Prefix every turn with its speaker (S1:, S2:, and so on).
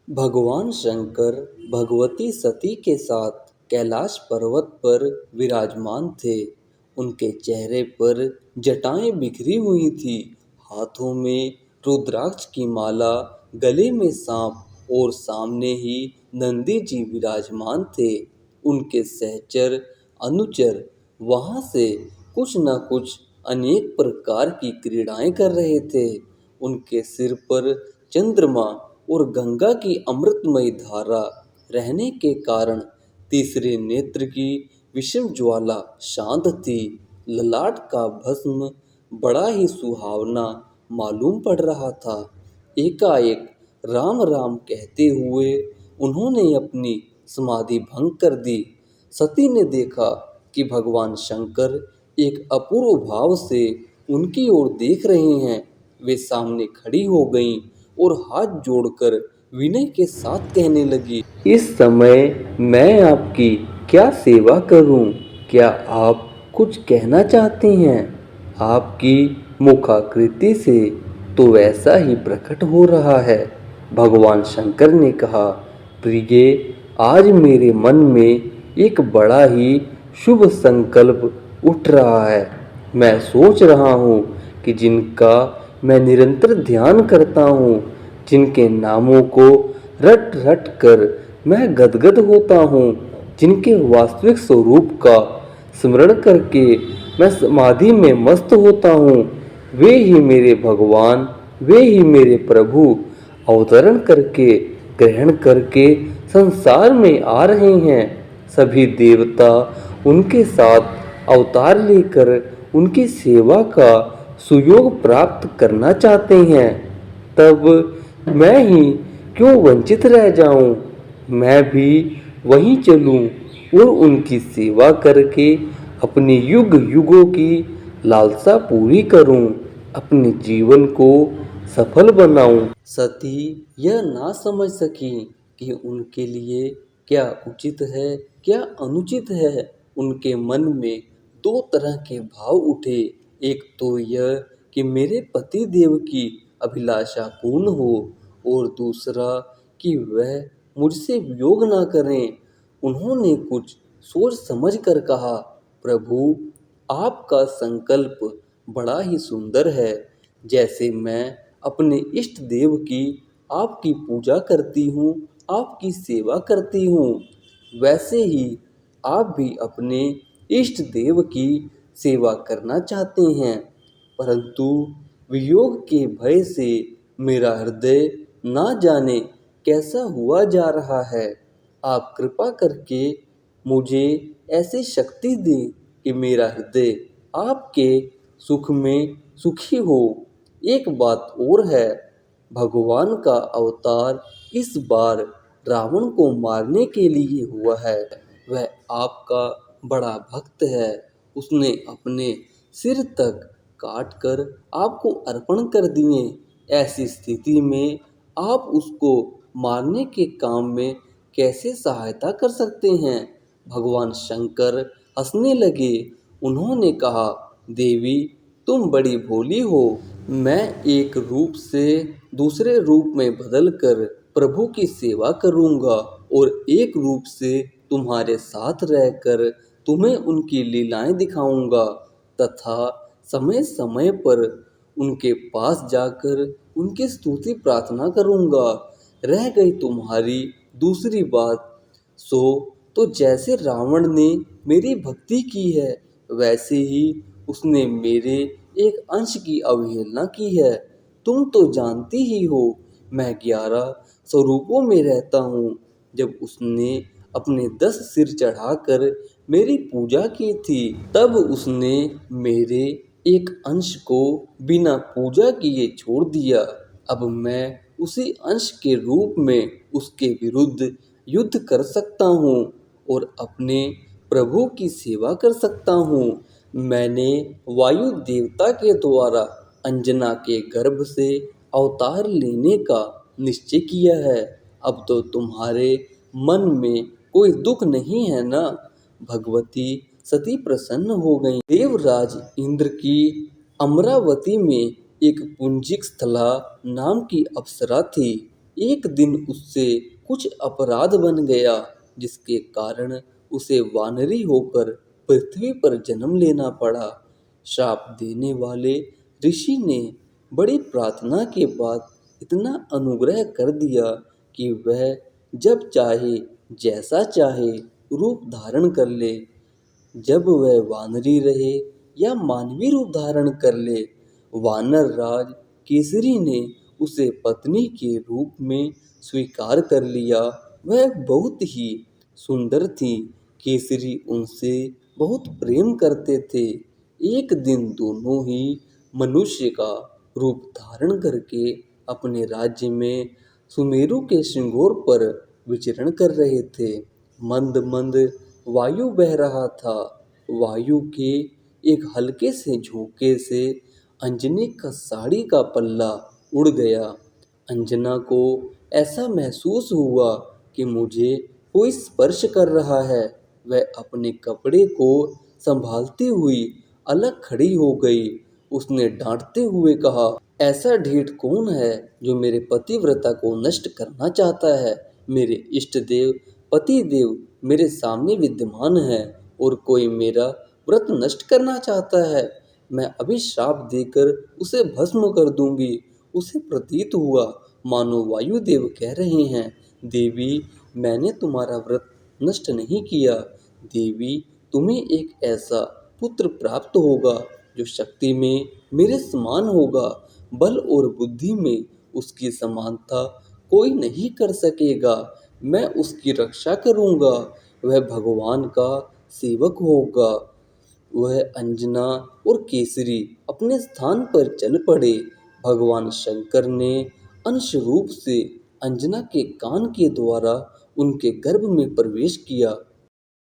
S1: भगवान शंकर भगवती सती के साथ कैलाश पर्वत पर विराजमान थे। उनके चेहरे पर जटाएं बिखरी हुई थी, हाथों में रुद्राक्ष की माला, गले में सांप और सामने ही नंदी जी विराजमान थे। उनके सहचर अनुचर वहां से कुछ न कुछ अनेक प्रकार की क्रीड़ाएं कर रहे थे। उनके सिर पर चंद्रमा और गंगा की अमृतमयी धारा रहने के कारण तीसरे नेत्र की विषम ज्वाला शांत थी। ललाट का भस्म बड़ा ही सुहावना मालूम पड़ रहा था। एकाएक राम राम कहते हुए उन्होंने अपनी समाधि भंग कर दी। सती ने देखा कि भगवान शंकर एक अपूर्व भाव से उनकी ओर देख रहे हैं। वे सामने खड़ी हो गईं और हाथ जोड़कर विनय के साथ कहने लगी, इस समय मैं आपकी क्या सेवा करूं? क्या आप कुछ कहना चाहती हैं? आपकी मुखाकृति से तो वैसा ही प्रकट हो रहा है। भगवान शंकर ने कहा, प्रिय, आज मेरे मन में एक बड़ा ही शुभ संकल्प उठ रहा है। मैं सोच रहा हूँ कि जिनका मैं निरंतर ध्यान करता हूँ, जिनके नामों को रट रट कर मैं गदगद होता हूँ, जिनके वास्तविक स्वरूप का स्मरण करके मैं समाधि में मस्त होता हूँ, वे ही मेरे भगवान, वे ही मेरे प्रभु अवतरण करके ग्रहण करके संसार में आ रहे हैं। सभी देवता उनके साथ अवतार लेकर उनकी सेवा का सुयोग प्राप्त करना चाहते हैं। तब मैं ही क्यों वंचित रह जाऊं? मैं भी वहीं चलूं और उनकी सेवा करके अपनी युग युगों की लालसा पूरी करूं, अपने जीवन को सफल बनाऊं। सती यह ना समझ सकी कि उनके लिए क्या उचित है, क्या अनुचित है। उनके मन में दो तरह के भाव उठे। एक तो यह कि मेरे पति देव की अभिलाषा पूर्ण हो, और दूसरा कि वह मुझसे वियोग ना करें। उन्होंने कुछ सोच समझ कर कहा, प्रभु, आपका संकल्प बड़ा ही सुंदर है। जैसे मैं अपने इष्ट देव की आपकी पूजा करती हूँ, आपकी सेवा करती हूँ, वैसे ही आप भी अपने इष्ट देव की सेवा करना चाहते हैं। परंतु वियोग के भय से मेरा हृदय ना जाने कैसा हुआ जा रहा है। आप कृपा करके मुझे ऐसी शक्ति दें कि मेरा हृदय आपके सुख में सुखी हो। एक बात और है, भगवान का अवतार इस बार रावण को मारने के लिए हुआ है। वह आपका बड़ा भक्त है। उसने अपने सिर तक काट कर आपको अर्पण कर दिए। ऐसी स्थिति में आप उसको मारने के काम में कैसे सहायता कर सकते हैं? भगवान शंकर हंसने लगे। उन्होंने कहा, देवी, तुम बड़ी भोली हो। मैं एक रूप से दूसरे रूप में बदलकर प्रभु की सेवा करूंगा और एक रूप से तुम्हारे साथ रहकर तुम्हें उनकी लीलाएं दिखाऊंगा तथा समय समय पर उनके पास जाकर उनकी स्तुति प्रार्थना करूंगा। रह गई तुम्हारी दूसरी बात, सो तो जैसे रावण ने मेरी भक्ति की है, वैसे ही उसने मेरे एक अंश की अवहेलना की है। तुम तो जानती ही हो, मैं 11 स्वरूपों में रहता हूँ। जब उसने अपने 10 सिर चढ़ाकर मेरी पूजा की थी, तब उसने मेरे एक अंश को बिना पूजा किए छोड़ दिया। अब मैं उसी अंश के रूप में उसके विरुद्ध युद्ध कर सकता हूँ और अपने प्रभु की सेवा कर सकता हूँ। मैंने वायु देवता के द्वारा अंजना के गर्भ से अवतार लेने का निश्चय किया है। अब तो तुम्हारे मन में कोई दुख नहीं है ना? भगवती सती प्रसन्न हो गई। देवराज इंद्र की अमरावती में एक पुंजिक स्थला नाम की अप्सरा थी। एक दिन उससे कुछ अपराध बन गया जिसके कारण उसे वानरी होकर पृथ्वी पर जन्म लेना पड़ा। श्राप देने वाले ऋषि ने बड़ी प्रार्थना के बाद इतना अनुग्रह कर दिया कि वह जब चाहे जैसा चाहे रूप धारण कर ले। जब वह वानरी रहे या मानवी रूप धारण कर ले, वानर राज केसरी ने उसे पत्नी के रूप में स्वीकार कर लिया। वह बहुत ही सुंदर थी। केसरी उनसे बहुत प्रेम करते थे। एक दिन दोनों ही मनुष्य का रूप धारण करके अपने राज्य में सुमेरु के श्रृंगोर पर विचरण कर रहे थे। मंद मंद वायु बह रहा था। वायु के एक हल्के से झोंके से अंजनी का साड़ी का पल्ला उड़ गया। अंजना को ऐसा महसूस हुआ कि मुझे कोई स्पर्श कर रहा है। वह अपने कपड़े को संभालती हुई अलग खड़ी हो गई। उसने डांटते हुए कहा, ऐसा ढीठ कौन है जो मेरे पतिव्रता को नष्ट करना चाहता है? मेरे इष्ट देव पति देव मेरे सामने विद्यमान है और कोई मेरा व्रत नष्ट करना चाहता है। मैं अभी श्राप देकर उसे भस्म कर दूंगी। उसे प्रतीत हुआ मानो वायुदेव कह रहे हैं, देवी मैंने तुम्हारा व्रत नष्ट नहीं किया। देवी तुम्हें एक ऐसा पुत्र प्राप्त होगा जो शक्ति में मेरे समान होगा। बल और बुद्धि में उसकी समानता कोई नहीं कर सकेगा। मैं उसकी रक्षा करूंगा। वह भगवान का सेवक होगा। वह अंजना और केसरी अपने स्थान पर चल पड़े। भगवान शंकर ने अंश रूप से अंजना के कान के द्वारा उनके गर्भ में प्रवेश किया